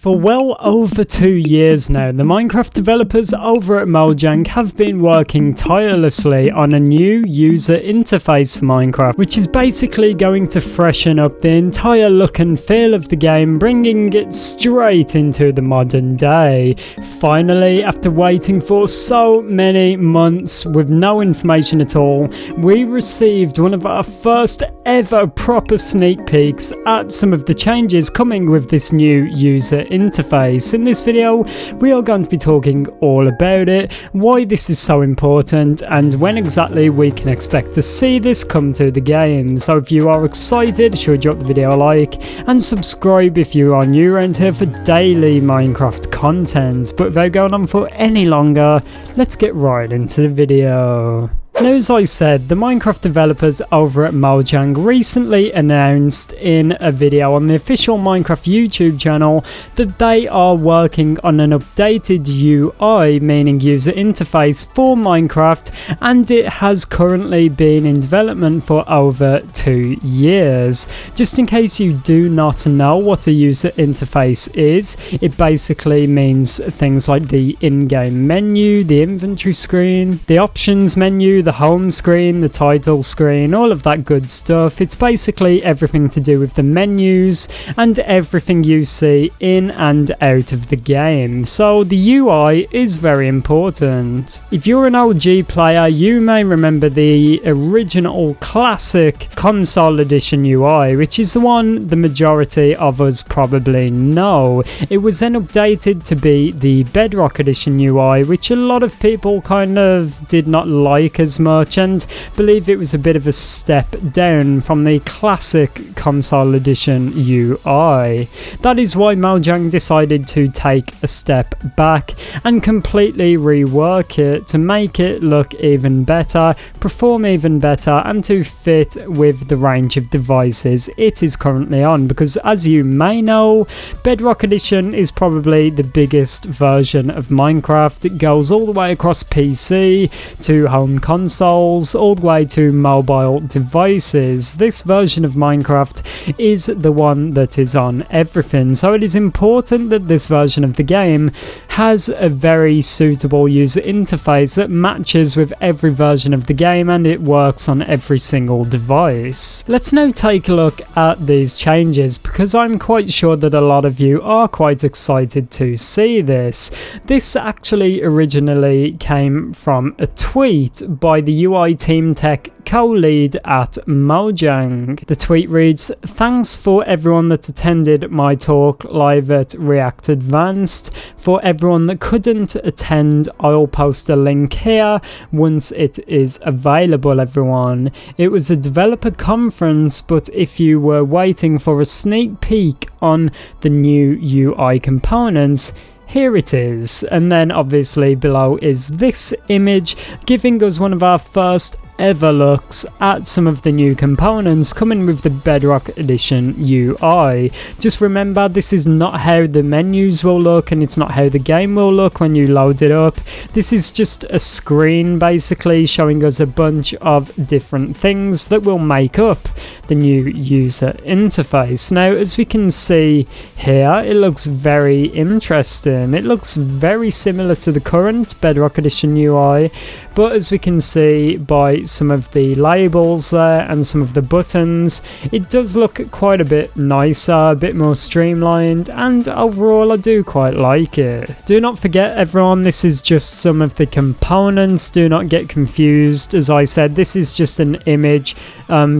For well over 2 years now, the Minecraft developers over at Mojang have been working tirelessly on a new user interface for Minecraft, which is basically going to freshen up the entire look and feel of the game, bringing it straight into the modern day. Finally, after waiting for so many months with no information at all, we received one of our first ever proper sneak peeks at some of the changes coming with this new user interface. In this video, we are going to be talking all about it, why this is so important, and when exactly we can expect to see this come to the game. So if you are excited, sure drop the video a like and subscribe if you are new around here for daily Minecraft content. But without going on for any longer, let's get right into the video. Now, as I said, the Minecraft developers over at Mojang recently announced in a video on the official Minecraft YouTube channel that they are working on an updated UI, meaning user interface, for Minecraft, and it has currently been in development for over 2 years. Just in case you do not know what a user interface is, it basically means things like the in-game menu, the inventory screen, the options menu, the home screen, the title screen, all of that good stuff. It's basically everything to do with the menus and everything you see in and out of the game. So the UI is very important. If you're an OG player, you may remember the original classic console edition UI, which is the one the majority of us probably know. It was then updated to be the Bedrock edition UI, which a lot of people kind of did not like as much and believe it was a bit of a step down from the classic console edition UI. That is why Mojang decided to take a step back and completely rework it to make it look even better, perform even better, and to fit with the range of devices it is currently on, because as you may know, Bedrock edition is probably the biggest version of Minecraft. It goes all the way across PC to home consoles, all the way to mobile devices. This version of Minecraft is the one that is on everything, so it is important that this version of the game has a very suitable user interface that matches with every version of the game and it works on every single device. Let's now take a look at these changes, because I'm quite sure that a lot of you are quite excited to see this. This actually originally came from a tweet by the UI Team Tech co-lead at Mojang. The tweet reads, "Thanks for everyone that attended my talk live at React Advanced. For everyone that couldn't attend, I'll post a link here once it is available, everyone. It was a developer conference, but if you were waiting for a sneak peek on the new UI components, here it is." And then obviously below is this image giving us one of our first ever looks at some of the new components coming with the Bedrock edition UI. Just remember, this is not how the menus will look and it's not how the game will look when you load it up. This is just a screen basically showing us a bunch of different things that will make up the new user interface. Now, as we can see here, it looks very interesting. It looks very similar to the current Bedrock edition UI, but as we can see by some of the labels there and some of the buttons, it does look quite a bit nicer, a bit more streamlined, and overall I do quite like it. Do not forget, everyone, this is just some of the components. Do not get confused. As I said, this is just an image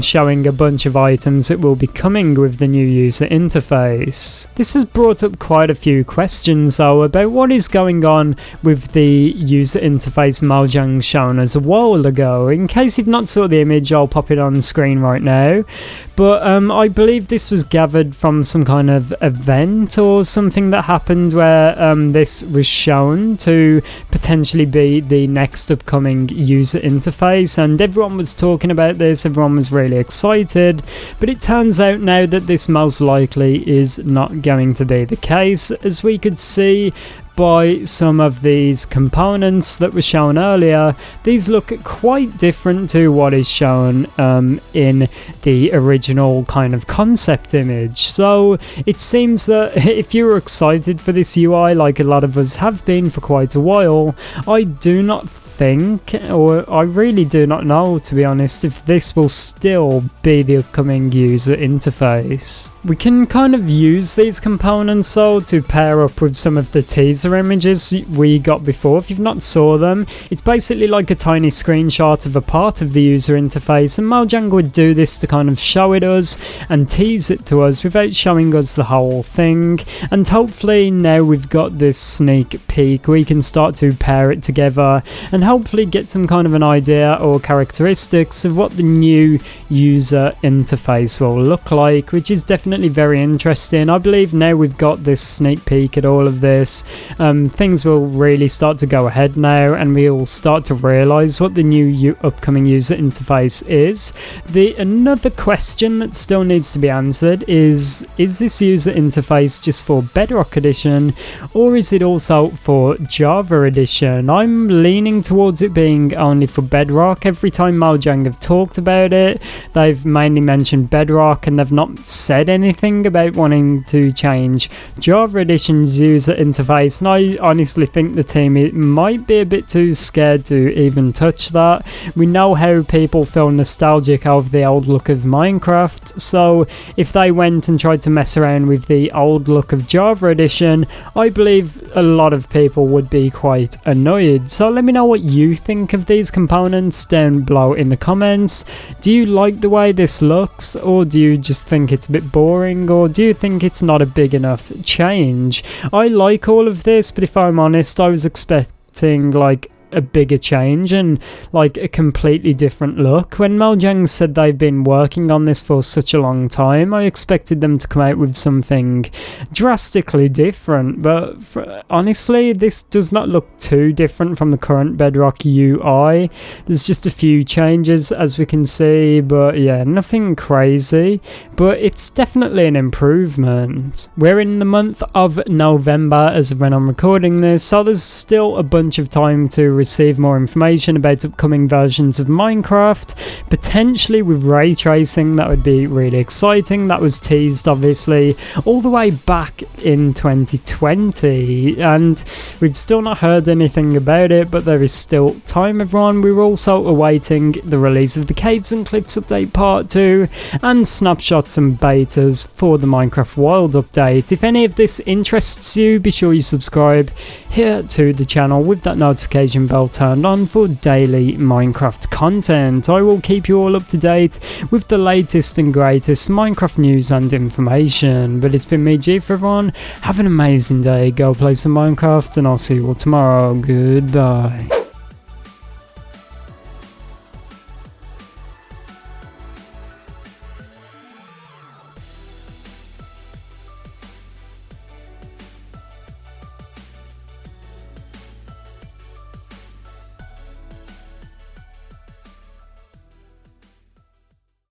showing a bunch of items that will be coming with the new user interface. This has brought up quite a few questions though about what is going on with the user interface Mojang shown us a while ago. In case you've not saw the image, I'll pop it on the screen right now. But I believe this was gathered from some kind of event or something that happened where this was shown to potentially be the next upcoming user interface, and everyone was talking about this, everyone was really excited, but it turns out now that this most likely is not going to be the case. As we could see by some of these components that were shown earlier, these look quite different to what is shown in the original kind of concept image. So it seems that if you're excited for this UI, like a lot of us have been for quite a while, I do not think, or I really do not know, to be honest, if this will still be the upcoming user interface. We can kind of use these components though to pair up with some of the teaser images we got before. If you've not saw them, it's basically like a tiny screenshot of a part of the user interface, and Mojang would do this to kind of show it us and tease it to us without showing us the whole thing. And hopefully now we've got this sneak peek, we can start to pair it together and hopefully get some kind of an idea or characteristics of what the new user interface will look like, which is definitely very interesting. I believe now we've got this sneak peek at all of this, things will really start to go ahead now, and we'll start to realize what the new upcoming user interface is. Another question that still needs to be answered is this user interface just for Bedrock Edition, or is it also for Java Edition? I'm leaning towards it being only for Bedrock. Every time Mojang have talked about it, they've mainly mentioned Bedrock, and they've not said anything about wanting to change Java Edition's user interface, and I honestly think the team might be a bit too scared to even touch that. We know how people feel nostalgic of the old look of Minecraft, so if they went and tried to mess around with the old look of Java Edition, I believe a lot of people would be quite annoyed. So let me know what you think of these components down below in the comments. Do you like the way this looks, or do you just think it's a bit boring, or do you think it's not a big enough change? I like all of this, but if I'm honest, I was expecting like a bigger change and like a completely different look. When Mojang said they've been working on this for such a long time, I expected them to come out with something drastically different, but honestly this does not look too different from the current Bedrock UI. There's just a few changes as we can see, but yeah, nothing crazy, but it's definitely an improvement. We're in the month of November as of when I'm recording this, so there's still a bunch of time to receive more information about upcoming versions of Minecraft, potentially with ray tracing. That would be really exciting. That was teased obviously all the way back in 2020, and we've still not heard anything about it, but there is still time, everyone. We're also awaiting the release of the Caves and Cliffs update part 2 and snapshots and betas for the Minecraft Wild update. If any of this interests you, be sure you subscribe here to the channel with that notification bell turned on for daily Minecraft content. I will keep you all up to date with the latest and greatest Minecraft news and information. But it's been me, ItzJhief, everyone. Have an amazing day, go play some Minecraft, and I'll see you all tomorrow. Goodbye.